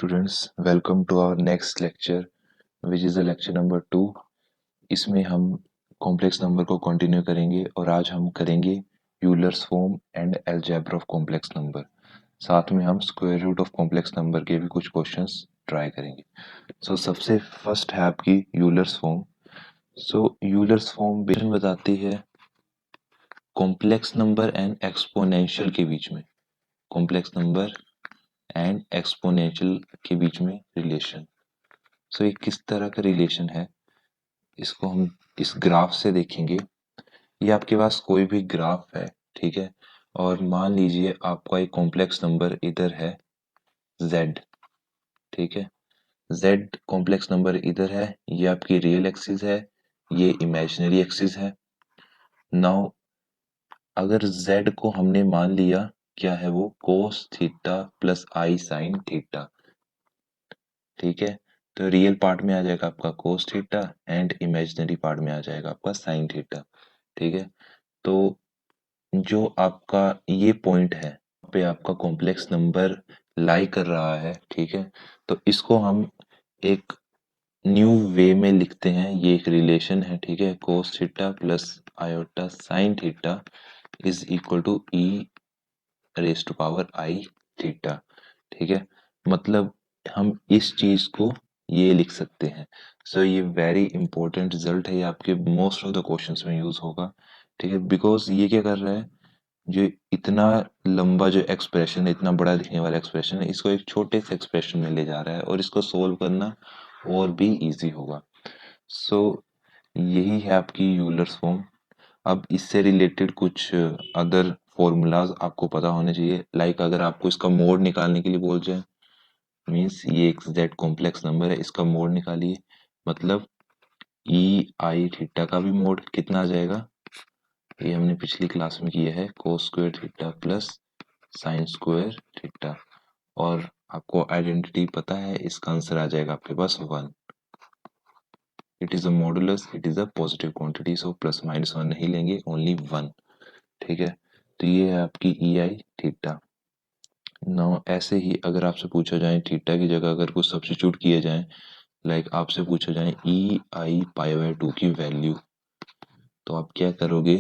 students, welcome to our next lecture, which is the lecture number 2. इसमें हम complex number को continue करेंगे और आज हम करेंगे Euler's form and algebra of complex number. साथ में हम square root of complex number के भी कुछ क्वेश्चंस ट्राई करेंगे। सबसे फर्स्ट है आपकी यूलर्स फॉर्म। यूलर्स फॉर्म बताती है कॉम्प्लेक्स नंबर एंड एक्सपोनेंशियल के बीच में, कॉम्प्लेक्स नंबर एंड एक्सपोनेंशियल के बीच में रिलेशन। ये किस तरह का रिलेशन है, इसको हम इस ग्राफ से देखेंगे। ये आपके पास कोई भी ग्राफ है, ठीक है, और मान लीजिए आपका एक कॉम्प्लेक्स नंबर इधर है z, ठीक है, z कॉम्प्लेक्स नंबर इधर है, ये आपकी रियल एक्सिस है, ये इमेजिनरी एक्सिस है। नाउ अगर z को हमने मान लिया क्या है, वो कोस थीटा प्लस आई साइन थीटा, ठीक है, तो रियल पार्ट में आ जाएगा आपका cos theta and imaginary part में आ जाएगा आपका साइन थीटा, ठीक है। तो जो आपका ये पॉइंट है पे आपका कॉम्प्लेक्स नंबर लाई कर रहा है, ठीक है, तो इसको हम एक न्यू वे में लिखते हैं। ये एक रिलेशन है, ठीक है, cos theta plus iota sine theta is equal to e raise to power i theta, ठीक है। मतलब हम इस चीज को ये लिख सकते हैं। ये वेरी इंपॉर्टेंट रिजल्ट है, ये आपके मोस्ट ऑफ द क्वेश्चंस में यूज होगा, ठीक है, बिकॉज ये क्या कर रहा है, जो इतना लंबा जो एक्सप्रेशन है, इतना बड़ा दिखने वाला एक्सप्रेशन है, इसको एक छोटे से एक्सप्रेशन में ले जा रहा है और इसको सोल्व करना और भी इजी होगा। यही है आपकी यूलर्स फॉर्म। अब इससे रिलेटेड कुछ अदर फॉर्मूलाज आपको पता होने चाहिए। लाइक अगर आपको इसका मोड निकालने के लिए बोल जाए, मीन्स ये एक जेड कॉम्प्लेक्स नंबर है, इसका मोड निकालिए, मतलब ई आई थीटा का भी मोड कितना आ जाएगा, ये हमने पिछली क्लास में किया है, cos square theta plus sine square theta, और आपको आइडेंटिटी पता है, इसका आंसर आ जाएगा आपके पास 1। It is a modulus, it is a positive quantity, so plus minus 1 नहीं लेंगे, ओनली 1, ठीक है। तो ये है आपकी ई आई थीटा। नाउ ऐसे ही अगर आपसे पूछा जाए थीटा की जगह अगर कुछ सब्स्टिट्यूट किए जाए, लाइक आपसे पूछा जाए ई आई पाई बाय 2 की वैल्यू, तो आप क्या करोगे,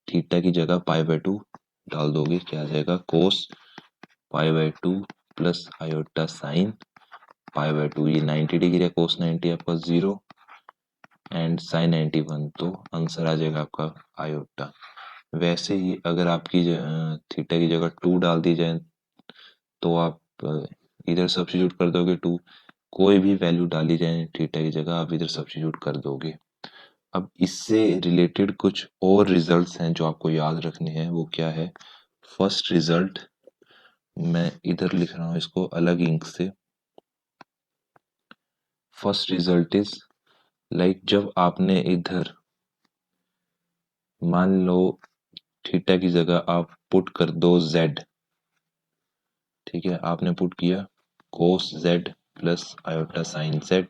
थीटा की जगह पाई बाय 2 डाल दोगे, क्या आ जाएगा, cos pi by 2 plus iota sine pi by 2, ये 90 डिग्री है, कोस 90 आपका 0 एंड साइन 91, तो आंसर आ जाएगा आपका आयोटा। वैसे ही अगर आपकी थीटा की जगह 2 डाल दी जाए, तो आप इधर सब्स्टिट्यूट कर दोगे 2, कोई भी वैल्यू डाली जाए थीटा की जगह आप इधर सब्स्टिट्यूट कर दोगे। अब इससे रिलेटेड कुछ और रिजल्ट्स हैं जो आपको याद रखने हैं, वो क्या है। फर्स्ट रिजल्ट मैं इधर लिख रहा हूँ इसको अलग इंक से। फर्स्ट रिजल्ट इज लाइक जब आपने इधर मान लो थीटा की जगह आप पुट कर दो z, ठीक है, आपने पुट किया cos z plus iota sine z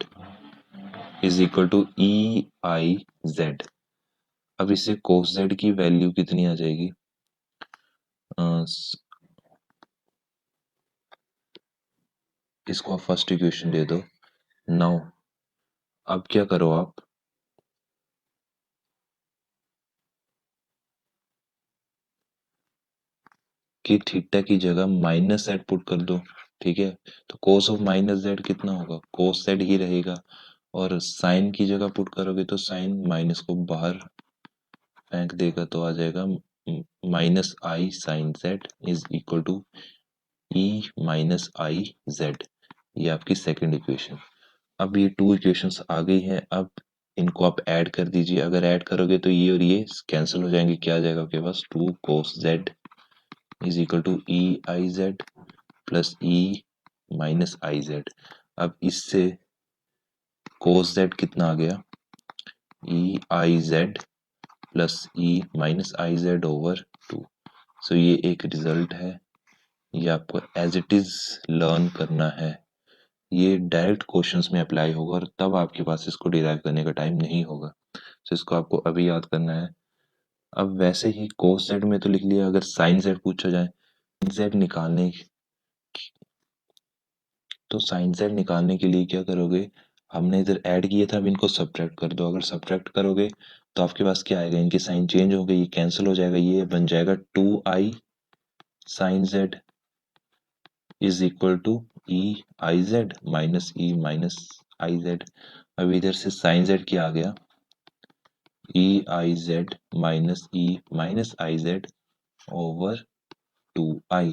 is equal to e i z. अब इससे कोस z की वैल्यू कितनी आ जाएगी, इसको आप फर्स्ट इक्वेशन दे दो। नाउ अब क्या करो आप, कि थीटा की जगह माइनस z पुट कर दो, ठीक है, तो कोस ऑफ माइनस z कितना होगा, कोस z ही रहेगा, और साइन की जगह पुट करोगे तो साइन माइनस को बाहर फेंक देगा, तो आ जाएगा minus i sine z is equal to e minus i z. ये आपकी सेकंड इक्वेशन। अब ये 2 इक्वेशंस आ गई हैं, अब इनको आप ऐड कर दीजिए। अगर ऐड करोगे तो ये और ये कैंसिल हो जाएंगे, क्या आ जाएगा आपके पास, 2 cos z is equal to e i z plus e minus i z. अब इससे cos z कितना आ गया, e i z plus e minus i z over 2। ये एक रिजल्ट है, ये आपको एज इट इज लर्न करना है। ये डायरेक्ट क्वेश्चंस में अप्लाई होगा और तब आपके पास इसको डिराइव करने का टाइम नहीं होगा। इसको आपको अभी याद करना है। अब वैसे ही cos z में तो लिख लिया, अगर sin z पूछा जाए z निकालने तो साइन जेड निकालने के लिए क्या करोगे, हमने इधर ऐड किया था, अब इनको सब्ट्रैक्ट कर दो। अगर सब्ट्रैक्ट करोगे तो आपके पास क्या आएगा, इनकी साइन चेंज हो गई, ये कैंसिल हो जाएगा, ये बन जाएगा 2i sine z is equal to e i z minus e minus i z. अब इधर से साइन जेड क्या आ गया, e i z minus e minus i z over 2i।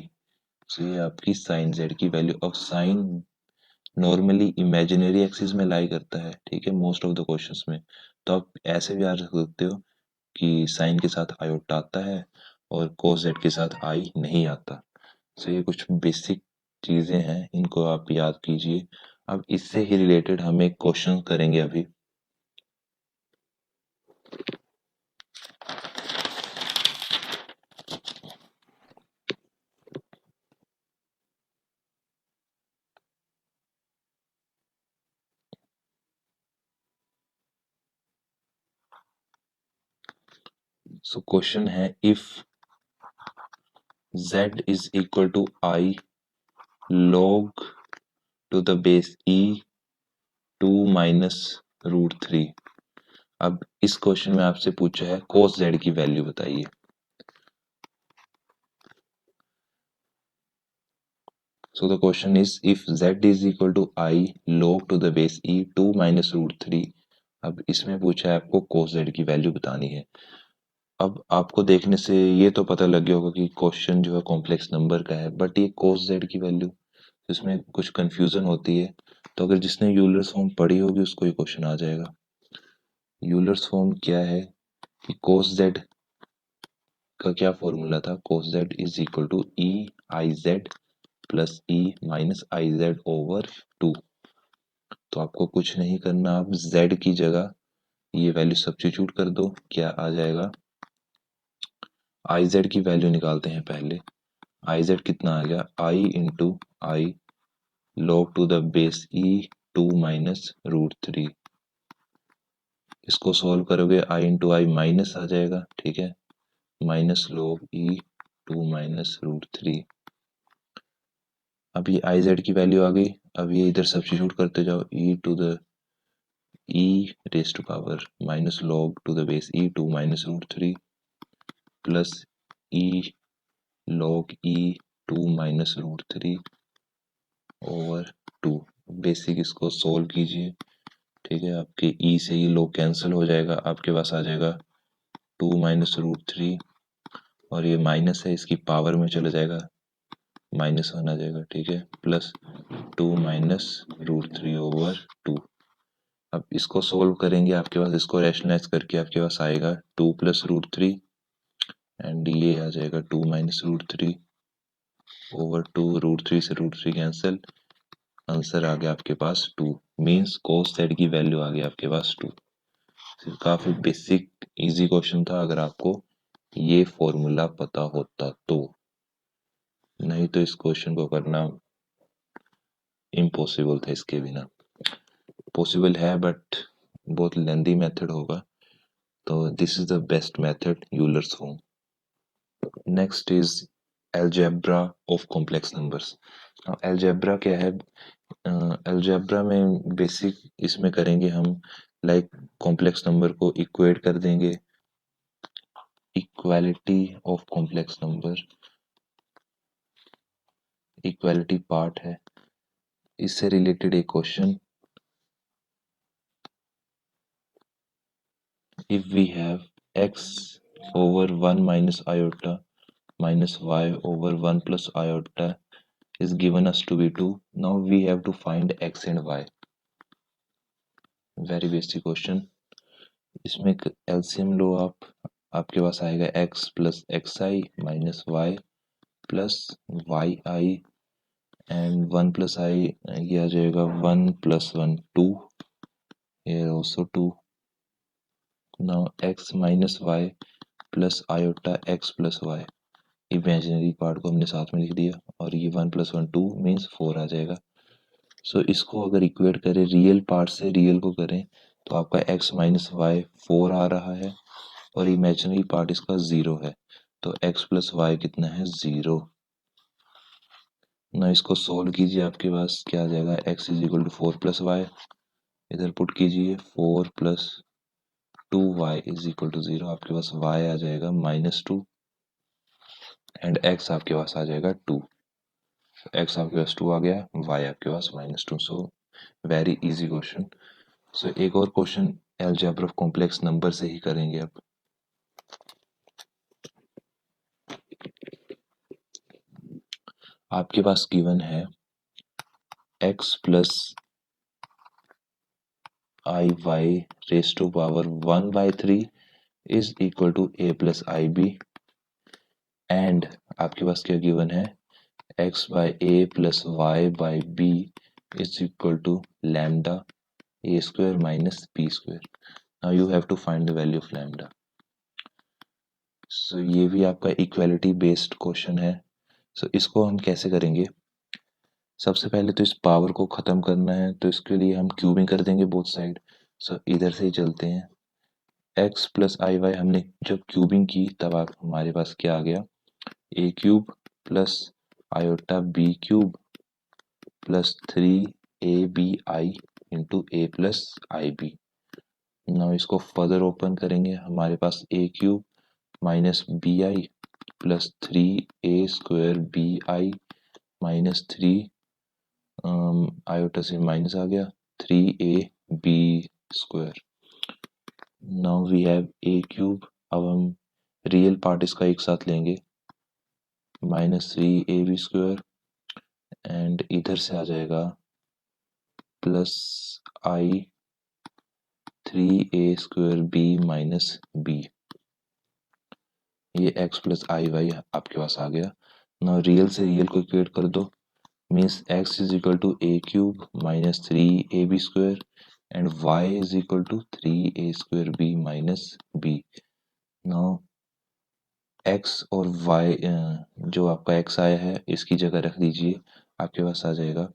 तो ये आपकी साइन जेड की वैल्यू। अब साइन नॉर्मली इमेजिनरी एक्सिस में लाई करता है, ठीक है, मोस्ट ऑफ द क्वेश्चंस में। तो आप ऐसे भी याद रख सकते हो कि साइन के साथ आयोटा आता है और कोस जेड के साथ आई नहीं आता। तो ये कुछ बेसिक चीजें हैं, इनको आप याद कीजिए। अब इससे ही रिलेटेड हम एक क्वेश्चन करेंगे अभी। सो क्वेश्चन है, if z is equal to i log to the base e 2 minus root 3। अब इस क्वेश्चन में आपसे पूछा है cos z की वैल्यू बताइए। So the question is, if z is equal to I log to the base e 2 minus root 3। अब इसमें पूछा है आपको cos z की वैल्यू बतानी है। अब आपको देखने से ये तो पता लग गया होगा कि क्वेश्चन जो है कॉम्प्लेक्स नंबर का है, बट ये cos z की वैल्यू, इसमें कुछ कंफ्यूजन होती है। तो अगर जिसने यूलर्स फॉर्म पढ़ी होगी उसको ये क्वेश्चन आ जाएगा। यूलर्स फॉर्म क्या है कि cos z का क्या फॉर्मूला था, cos z is equal to e i z plus e minus i z over 2। तो आपको कुछ नहीं करना, आप z की जगह ये वैल्यू सब्स्टिट्यूट कर दो, क्या आ जाएगा, आई जेड की वैल्यू निकालते हैं पहले। आई जेड कितना आ गया, i into i log to the base e 2 minus root 3। इसको सॉल्व करोगे आई इंटू आई माइनस आ जाएगा, ठीक है, minus log e 2 minus root 3। अब ये आई जेड की वैल्यू आ गई, अब ये इधर सब्स्टिट्यूट करते जाओ, e to the e raise to power minus log to the base e 2 minus root 3 plus e log e 2 minus root 3 over 2। Basic इसको सोल्व कीजिए, ठीक है, आपके ई से ये लॉग कैंसिल हो जाएगा, आपके पास आ जाएगा 2 माइनस रूट 3 और ये माइनस है, इसकी पावर में चला जाएगा, -1 आ जाएगा, ठीक है, प्लस 2 माइनस रूट 3 ओवर 2। अब इसको सोल्व करेंगे, आपके पास इसको रैशनलाइज करके आपके पास आएगा 2 प्लस रूट 3 एंड ये आ जाएगा 2 माइनस रूट 3 ओवर 2। रूट 3 से रूट 3 कैंसिल, आंसर आ गया आपके पास 2। मीन्स cos z की वैल्यू आ गई आपके पास 2। काफी बेसिक इजी क्वेश्चन था, अगर आपको ये फॉर्मूला पता होता तो, नहीं तो इस क्वेश्चन को करना इम्पॉसिबल था इसके बिना। पॉसिबल है बट बहुत लेंदी मेथड होगा, तो this is the best method, Euler's form. Next is algebra of complex numbers. Algebra क्या है, अलजेब्रा में बेसिक इसमें करेंगे हम, लाइक कॉम्प्लेक्स नंबर को इक्वेट कर देंगे, equality of complex number, equality part है, इससे रिलेटेड एक question. If we have x over 1 minus iota minus y over 1 plus iota is given us to be 2. Now we have to find x and y. Very basic question. इसमें LCM लो आप, आपके पास आएगा x plus x i minus y plus y i and 1 plus i, ये आ जाएगा 1 plus 1 2, here also 2. Now x minus y plus iota x plus y, imaginary part को हमने साथ में लिख दिया, और ये 1 प्लस 1 2 मीन्स 4 आ जाएगा। सो इसको अगर इक्वेट करें, रियल पार्ट से रियल को करें, तो आपका x माइनस वाई 4 आ रहा है और इमेजिनरी पार्ट इसका 0 है, तो x प्लस वाई कितना है 0। ना इसको सोल्व कीजिए, आपके पास क्या आ जाएगा, x is equal to 4 + y, इधर पुट कीजिए 4 + 2y इज इक्वल टू 0, आपके पास y आ जाएगा -2 एंड x आपके पास आ जाएगा 2। x आपके पास 2 आ गया, y आपके पास -2। So very easy question. So एक और question algebra of complex number से ही करेंगे अब। आपके पास गिवन है x plus i y raise to power 1/3 is equal to a plus i b, and आपके पास क्या गिवन है, x by a plus y by b is equal to lambda a square minus b square. Now you have to find the value of lambda. So ये भी आपका equality based question है। सो इसको हम कैसे करेंगे, सबसे पहले तो इस पावर को ख़त्म करना है, तो इसके लिए हम क्यूबिंग कर देंगे बोथ साइड। सो इधर से ही चलते हैं, x प्लस आई वाई हमने जब क्यूबिंग की तब आप हमारे पास क्या आ गया, a³ plus iota b³ plus 3abi into a plus i b. Now इसको फर्दर ओपन करेंगे, हमारे पास a³ minus b i plus 3a² bi minus 3 iota से माइनस आ गया 3ab²। Now we have a³, अब हम रियल पार्ट इसका एक साथ लेंगे, -3ab² एंड इधर से आ जाएगा plus i 3a² b minus b। ये x प्लस आई वाई आपके पास आ गया। नाउ रियल से रियल को इक्वेट कर दो, means x is equal to a³ minus 3ab² and y is equal to 3a² b minus b। Now x और y जो आपका x आया है इसकी जगह रख दीजिए, आपके पास आ जाएगा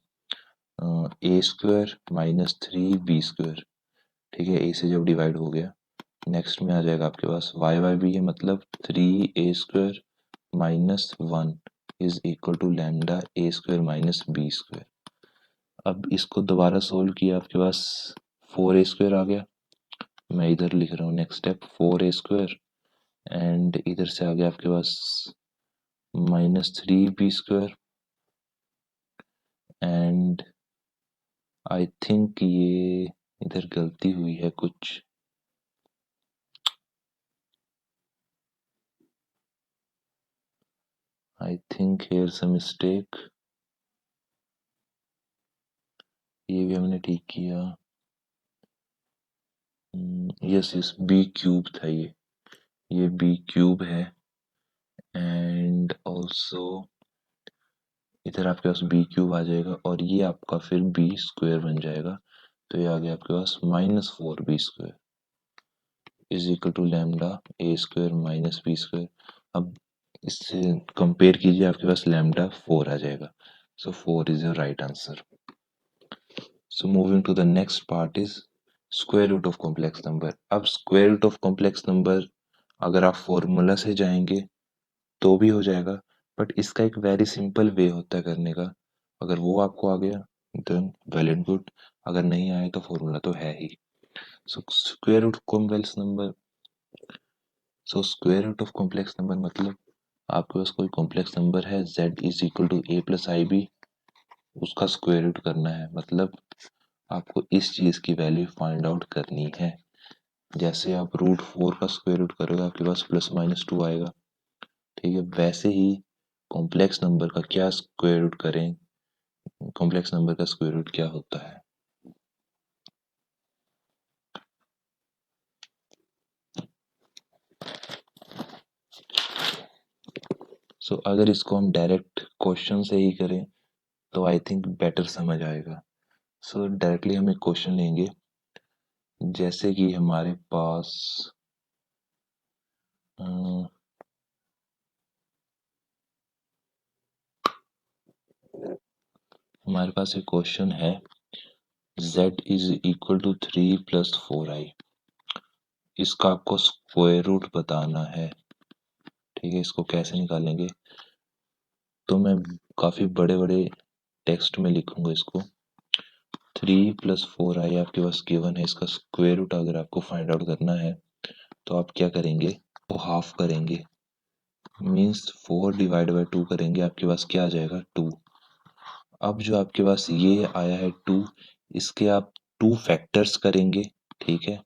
a² माइनस 3b²। ठीक है, a से जब डिवाइड हो गया, नेक्स्ट में आ जाएगा आपके पास y भी है, मतलब 3a² minus 1 is equal to lambda a² minus b²। अब इसको दोबारा सोल्व किया, आपके पास 4a² आ गया, मैं इधर लिख रहा हूँ नेक्स्ट स्टेप 4a² एंड इधर से आ गया आपके पास -3b² एंड आई थिंक ये इधर गलती हुई है कुछ, I think here some mistake, ये भी हमने ठीक किया। यस यस b³ था ये b³ है एंड ऑल्सो इधर आपके पास b³ आ जाएगा और ये आपका फिर b² बन जाएगा, तो ये आ गया आपके पास -4b² is equal to lambda a² minus b²। अब इससे कंपेयर कीजिए, आपके पास लैम्डा 4 आ जाएगा, so 4 is your right answer. So moving to the next part is square root of complex number. अब square root of complex number अगर आप formula से जाएंगे तो भी हो जाएगा, बट इसका एक वेरी सिंपल वे होता है करने का, अगर वो आपको आ गया देन वेल एंड गुड, अगर नहीं आए तो फॉर्मूला तो है ही। So square root complex number, so square root of complex number मतलब आपके पास कोई कॉम्प्लेक्स नंबर है z is equal to a plus i b, उसका स्क्वायर रूट करना है, मतलब आपको इस चीज की वैल्यू फाइंड आउट करनी है। जैसे आप √4 का स्क्वायर रूट करोगे आपके पास +-2 आएगा, ठीक है, वैसे ही कॉम्प्लेक्स नंबर का क्या स्क्वायर रूट करें, कॉम्प्लेक्स नंबर का स्क्वायर रूट क्या होता है। सो अगर इसको हम डायरेक्ट क्वेश्चन से ही करें तो आई थिंक बेटर समझ आएगा। सो डायरेक्टली हम एक क्वेश्चन लेंगे, जैसे कि हमारे पास हमारे पास एक क्वेश्चन है z is equal to 3 + 4i, इसका आपको स्क्वायर रूट बताना है। ठीक है, इसको कैसे निकालेंगे, तो मैं काफ़ी बड़े बड़े टेक्स्ट में लिखूंगा इसको। 3+4i आपके पास गिवन है, इसका स्क्वायर रूट अगर आपको फाइंड आउट करना है तो आप क्या करेंगे, वो हाफ करेंगे, मीन्स 4/2 करेंगे, आपके पास क्या आ जाएगा 2। अब जो आपके पास ये आया है 2, इसके आप 2 फैक्टर्स करेंगे, ठीक है,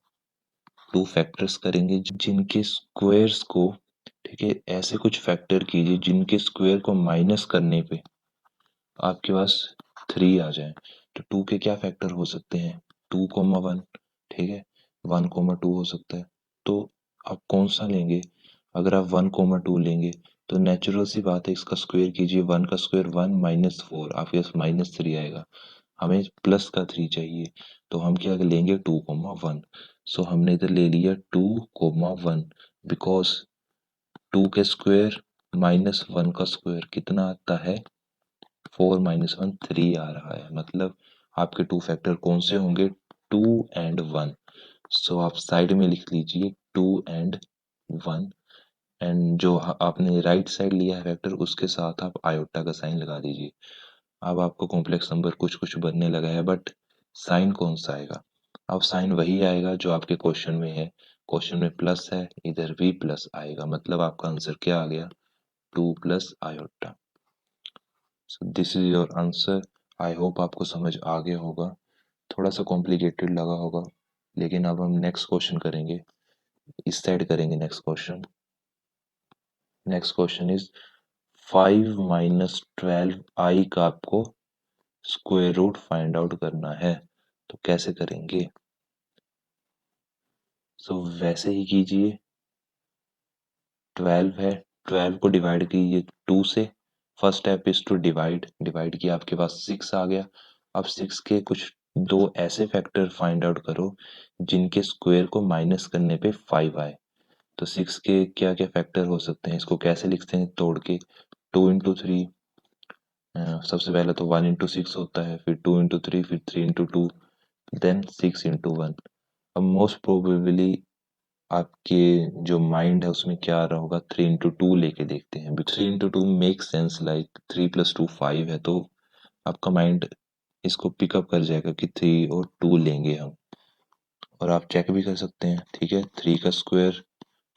2 फैक्टर्स करेंगे जिनके स्क्वायर्स को, ठीक है, ऐसे कुछ फैक्टर कीजिए जिनके स्क्वायर को माइनस करने पे आपके पास 3 आ जाए। तो 2 के क्या फैक्टर हो सकते हैं, 2, 1, ठीक है, 1, 2 हो सकता है। तो आप कौन सा लेंगे, अगर आप 1, 2 लेंगे तो नेचुरल सी बात है, इसका स्क्वायर कीजिए, 1 का स्क्वायर 1 -4, आपके पास -3 आएगा। हमें प्लस का 3 चाहिए, तो हम क्या लेंगे 2, 1। सो हमने इधर ले लिया 2, 1, बिकॉज 2 के स्क्वायर -1 का स्क्वायर कितना आता है, 4 - 1 3 आ रहा है। मतलब आपके 2 फैक्टर कौन से होंगे, 2 एंड 1। सो आप साइड में लिख लीजिए 2 एंड 1, एंड जो आपने राइट साइड लिया है फैक्टर उसके साथ आप आयोटा का साइन लगा दीजिए। अब आपको कॉम्प्लेक्स नंबर कुछ कुछ बनने लगा है, बट साइन कौन सा आएगा, अब साइन वही आएगा जो आपके क्वेश्चन में है। क्वेश्चन में प्लस है, इधर भी प्लस आएगा, मतलब आपका आंसर क्या आ गया, 2 + iota. So this is your answer. I hope आपको समझ आ गया होगा, थोड़ा सा कॉम्प्लिकेटेड लगा होगा, लेकिन अब हम नेक्स्ट क्वेश्चन करेंगे, इस साइड करेंगे next question. Next question is 5 - 12i का आपको स्क्वायर रूट फाइंड आउट करना है, तो कैसे करेंगे। सो वैसे ही कीजिए, 12 है, 12 को डिवाइड कीजिए 2 से। First step is to divide, divide किया आपके पास 6 आ गया। अब 6 के कुछ 2 ऐसे फैक्टर फाइंड आउट करो जिनके स्क्वायर को माइनस करने पे 5 आए। तो 6 के क्या क्या फैक्टर हो सकते हैं, इसको कैसे लिखते हैं तोड़ के, 2 × 3, सबसे पहले तो 1 × 6 होता है, फिर 2 × 3, फिर 3 × 2, देन 6 × 1। अब मोस्ट प्रोबेबली आपके जो माइंड है उसमें क्या आ रहा होगा, 3 × 2 लेके देखते हैं, 3 × 2 मेक सेंस, लाइक 3 + 2 5 है, तो आपका माइंड इसको पिकअप कर जाएगा कि 3 और 2 लेंगे हम। और आप चेक भी कर सकते हैं, ठीक है, 3 का स्क्वायर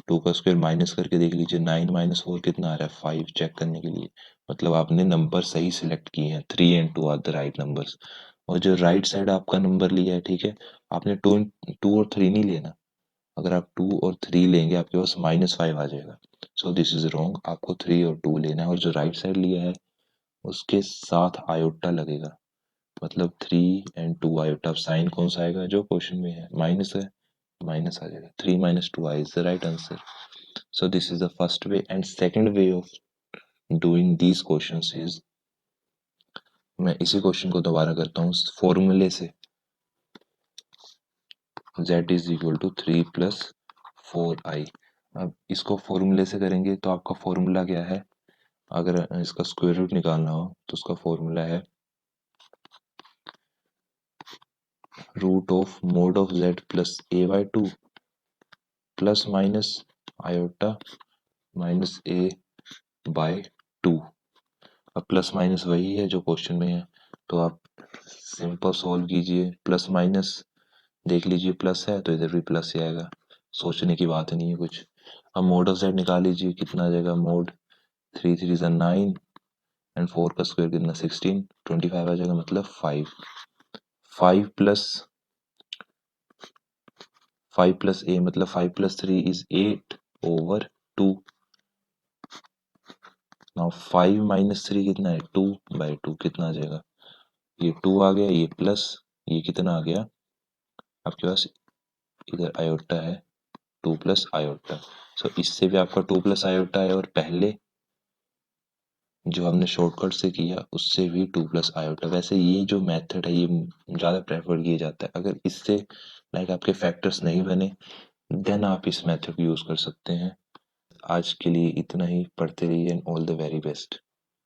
2 का स्क्वायर माइनस करके देख लीजिए, 9 - 4 कितना आ रहा है, 5, चेक करने के लिए। मतलब आपने नंबर सही सिलेक्ट किए हैं, 3 and 2 are the right numbers. और जो राइट साइड आपका नंबर लिया है, ठीक है, आपने 2 और 3 नहीं लेना, अगर आप 2 और 3 लेंगे आपके पास -5 आ जाएगा। सो दिस इज रॉन्ग, आपको 3 और 2 लेना है, और जो राइट साइड लिया है उसके साथ आयोटा लगेगा, मतलब 3 एंड 2 आयोटा। अब साइन कौन सा आएगा, जो क्वेश्चन में है माइनस है, माइनस आ जाएगा, 3 - 2i is the right answer. So this is the first way, and second way of doing these questions is, मैं इसी क्वेश्चन को दोबारा करता हूँ फॉर्मूले से, z = 3 + 4i। अब इसको फॉर्मूले से करेंगे तो आपका फॉर्मूला क्या है, अगर इसका स्क्वायर रूट निकालना हो तो उसका फॉर्मूला है √mod(z + a/2 plus minus iota -a/2। अब प्लस माइनस वही है जो क्वेश्चन में है, तो आप सिंपल सोल्व कीजिए, प्लस माइनस देख लीजिए, प्लस है तो इधर भी प्लस ही आएगा, सोचने की बात नहीं है कुछ। अब मोड ऑफ जेड निकाल लीजिए, कितना आ जाएगा, मोड 3 3 ज़ा 9 एंड 4 का स्क्वायर कितना 16, 25 आ जाएगा, मतलब 5। 5 + a मतलब 5 + 3 इज 8/2। नाउ 5 - 3 कितना है, 2/2, कितना आ जाएगा, ये 2 आ गया, ये प्लस, ये कितना आ गया आपके पास, इधर आयोटा है 2 + आयोटा। सो इससे भी आपका 2 + आयोटा है, और पहले जो हमने शॉर्टकट से किया उससे भी 2 + आयोटा। वैसे ये जो मेथड है ये ज़्यादा प्रेफर किया जाता है, अगर इससे लाइक आपके फैक्टर्स नहीं बने देन आप इस मेथड को यूज़ कर सकते हैं। आज के लिए इतना ही, पढ़ते रहिए, and all the very best.